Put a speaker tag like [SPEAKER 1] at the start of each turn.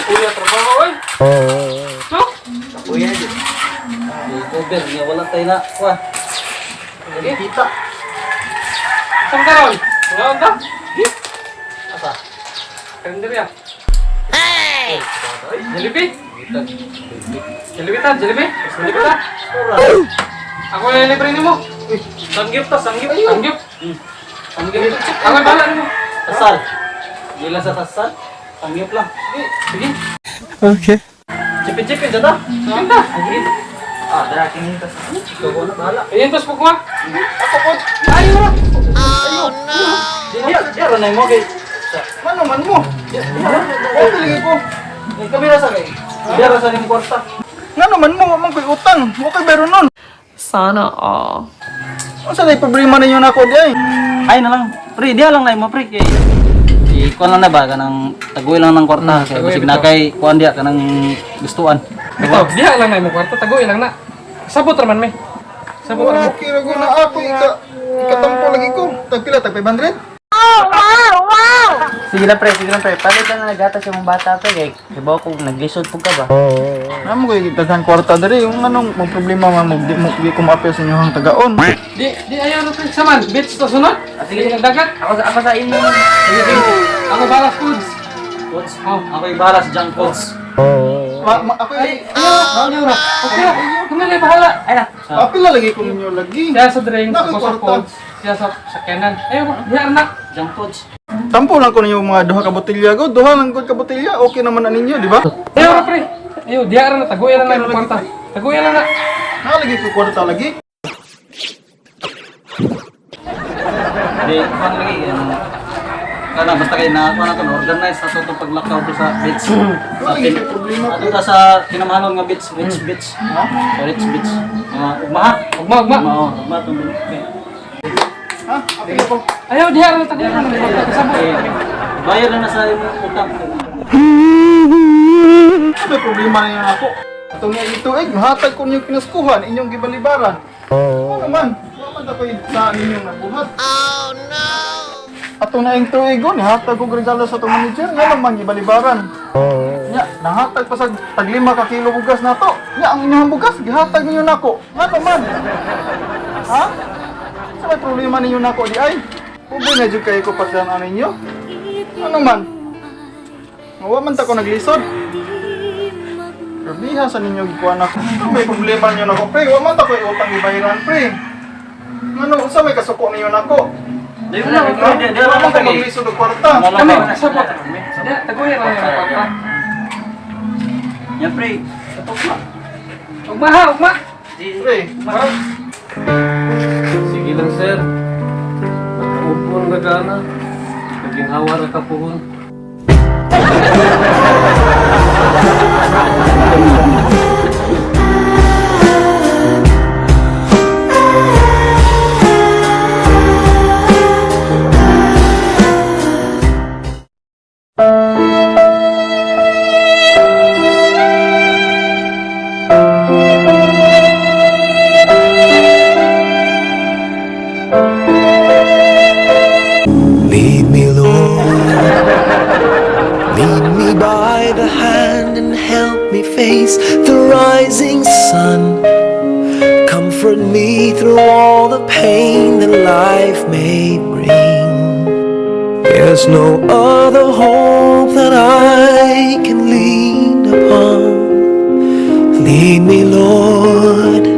[SPEAKER 1] Kuya, trabaho, oy. No?
[SPEAKER 2] Kuya, cover niya, wala tayo na. Wah,
[SPEAKER 1] Okay.
[SPEAKER 2] kita.
[SPEAKER 1] Saan ka ron? Ngayon ka?
[SPEAKER 2] Asa?
[SPEAKER 1] Kalender ya? Jollibee? Jollibee ta? Jollibee? Jollibee ta? Ako yung libre ni mo.
[SPEAKER 2] Sanggip ta, sanggip.
[SPEAKER 1] Sanggip. Sanggip. Ako yung bahala ni mo.
[SPEAKER 2] Tasal. Gila sa tasal. Sanggip lang.
[SPEAKER 1] Sige.
[SPEAKER 3] Okay.
[SPEAKER 2] Cipin-cipin dyan ta.
[SPEAKER 1] Sige ta.
[SPEAKER 2] Darating yung tasal. Ikaw ko na bahala.
[SPEAKER 1] Ayan, tos po ko ha.
[SPEAKER 2] Ako po.
[SPEAKER 1] Ayaw mo.
[SPEAKER 2] Diyan na mo kay.
[SPEAKER 4] Ano man mo?
[SPEAKER 2] Oh, tuloy ko. Kami rasa kay. Diyan rasa yung kwarta.
[SPEAKER 4] Nga naman mo, man ko'y utang. Mo ko'y meron nun.
[SPEAKER 5] Sana all.
[SPEAKER 4] Ano sa day problema ninyo na ako di ay?
[SPEAKER 2] Ay na lang. Pre, diyan lang na mo pre kay. Ikuan lang na ba kanang tagoy lang ng kwarta kay
[SPEAKER 1] tagoy
[SPEAKER 2] bisig
[SPEAKER 1] bitaw.
[SPEAKER 2] na kay kuan dia kanang gustuan.
[SPEAKER 1] Bitaw, diha lang na mo kwarta. Tagoy lang na. Sabot raman may. Sabot raman.
[SPEAKER 4] Okay, rago na ako. Ikatampo lagi ko. Tagpila, tag 500?
[SPEAKER 2] Sige na pre. Palit lang na nagatas yung bata pre kay hibaw kung naglisod pug ka ba.
[SPEAKER 4] Ano mo ko'y daghan kwarta dali. Yung anong mga problema man mo, di ko maapil sa inyong tagaon.
[SPEAKER 1] Di ayaw na pre. Saman, beach to sunod. Sige, dagat.
[SPEAKER 2] Ako sa inyo.
[SPEAKER 1] Ako balas foods.
[SPEAKER 2] Coach.
[SPEAKER 1] Oh.
[SPEAKER 2] Ako yung bahala sa junk foods.
[SPEAKER 4] Ako ay,
[SPEAKER 1] Ayaw na. Okay na. Kumili, bahala.
[SPEAKER 2] Ay na.
[SPEAKER 4] apil na lagi ko ninyo lagi.
[SPEAKER 1] Siya sa drinks, ako sa
[SPEAKER 4] Nakakwarta.
[SPEAKER 1] foods. Siya sa sakyanan. Ayaw, diha na.
[SPEAKER 2] Junk foods.
[SPEAKER 4] Tampo lang ko ninyo mga duha ka botelya ko. Duha lang ko ka botelya. Okay naman na ninyo, di ba?
[SPEAKER 1] Ayaw na pre. Ayaw, diha na. Tagoy lang na yung kwarta. Tagoy lang na.
[SPEAKER 4] Nakalagi ko kwarta lagi.
[SPEAKER 2] Di kuan lagi kana basta kay na kuan naton organize sa to paglakaw to sa beach. Sa
[SPEAKER 4] Lagi may problema ko.
[SPEAKER 2] ato ta sa kinamahanon nga beach, rich beach. Sa rich beach. Ugma.
[SPEAKER 1] Ugma.
[SPEAKER 2] Ugma to.
[SPEAKER 4] Ha? Apil ko.
[SPEAKER 1] Ayaw, diha na. Tagoy lang na yung kwarta. Kasabot.
[SPEAKER 2] Bayar na sa imong utang.
[SPEAKER 4] Ano may problema ninyo na ako? Atong nga ito ay, mahatag ko ninyong kinaskuhan, inyong gibalibaran. Ano man? Waman na ko'y sa ninyong nabuhat. Oh no! Atong na yung tuigon, ihatag ko regalo sa itong manager, nga naman gibalibaran. Nya, nahatag pa sa taglima ka kilo bugas na to. Nya, ang inyong bugas, gihatag ninyo na ako. Nga naman. Ha? Sa may problema ninyo na ako di ay? Uboy na dyan kayo ko pagdaan ninyo? Ano man? Mawaman ta ko naglisod. Grabiha sa ninyo gikuan ako. May problema niyo nako, pre. Wa man ta koy utang ibayaran, pre. Ano, sa may kasuko niyo nako?
[SPEAKER 2] Di na
[SPEAKER 4] Di wa man ta maglisod og kwarta.
[SPEAKER 1] Kami, kasabot. Diha, tagoy lang na yung kwarta.
[SPEAKER 2] Ya pre. Ugma.
[SPEAKER 1] Ugma ha, ugma.
[SPEAKER 4] Pre,
[SPEAKER 1] Sige lang, sir. Nakaupo ang nagana. Naging hawa na kapuhon.
[SPEAKER 3] Lead me, Lord. Lead me by the hand and help me face the rising sun. Comfort me through all the pain that life may bring. There's no other hope that I can lean upon. Lead me, Lord.